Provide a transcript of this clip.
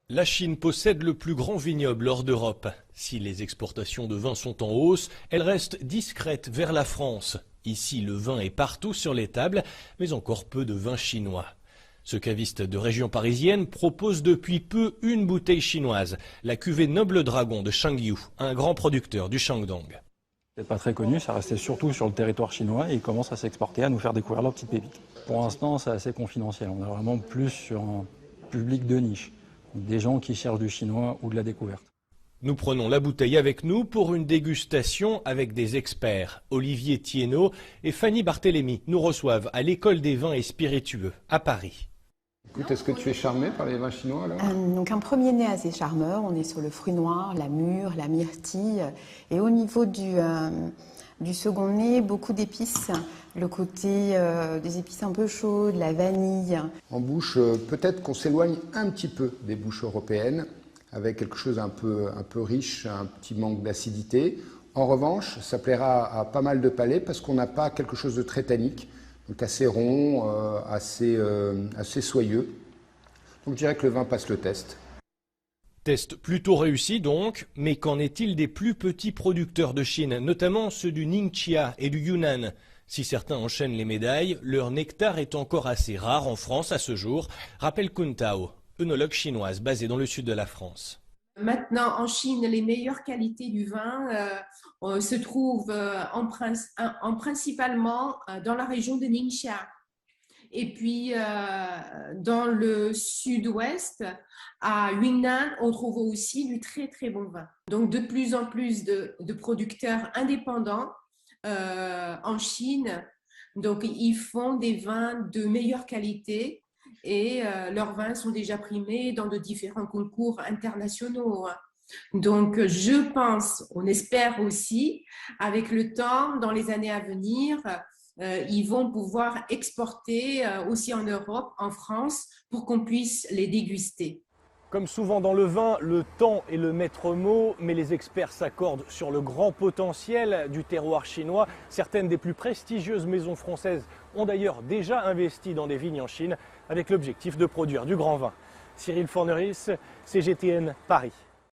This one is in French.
La Chine possède le plus grand vignoble hors d'Europe. Si les exportations de vin sont en hausse, elles restent discrètes vers la France. Ici, le vin est partout sur les tables, mais encore peu de vin chinois. Ce caviste de région parisienne propose depuis peu une bouteille chinoise, la cuvée Noble Dragon de Shangyu, un grand producteur du Shandong. C'est pas très connu, ça restait surtout sur le territoire chinois et ils commencent à s'exporter, à nous faire découvrir leurs petites pépites. Pour l'instant, c'est assez confidentiel, on est vraiment plus sur un public de niche, des gens qui cherchent du chinois ou de la découverte. Nous prenons la bouteille avec nous pour une dégustation avec des experts. Olivier Thiénot et Fanny Barthélémy nous reçoivent à l'École des vins et spiritueux à Paris. Écoute, est-ce que tu es charmé par les vins chinois alors? Donc un premier nez assez charmeur, on est sur le fruit noir, la mûre, la myrtille. Et au niveau du second nez, beaucoup d'épices, le côté des épices un peu chaudes, la vanille. En bouche, peut-être qu'on s'éloigne un petit peu des bouches européennes, avec quelque chose un peu riche, un petit manque d'acidité. En revanche, ça plaira à pas mal de palais parce qu'on n'a pas quelque chose de très tannique. Donc assez rond, assez soyeux. Donc je dirais que le vin passe le test. Test plutôt réussi donc, mais qu'en est-il des plus petits producteurs de Chine, notamment ceux du Ningxia et du Yunnan? Si certains enchaînent les médailles, leur nectar est encore assez rare en France à ce jour, rappelle Kun Tao, œnologue chinoise basée dans le sud de la France. Maintenant, en Chine, les meilleures qualités du vin se trouvent principalement dans la région de Ningxia. Et puis, dans le sud-ouest, à Yunnan, on trouve aussi du très, très bon vin. Donc, de plus en plus de producteurs indépendants en Chine. Donc, ils font des vins de meilleure qualité. Et leurs vins sont déjà primés dans de différents concours internationaux. Donc, je pense, on espère aussi, avec le temps, dans les années à venir, ils vont pouvoir exporter aussi en Europe, en France, pour qu'on puisse les déguster. Comme souvent dans le vin, le temps est le maître mot, mais les experts s'accordent sur le grand potentiel du terroir chinois. Certaines des plus prestigieuses maisons françaises ont d'ailleurs déjà investi dans des vignes en Chine avec l'objectif de produire du grand vin. Cyril Forneris, CGTN, Paris.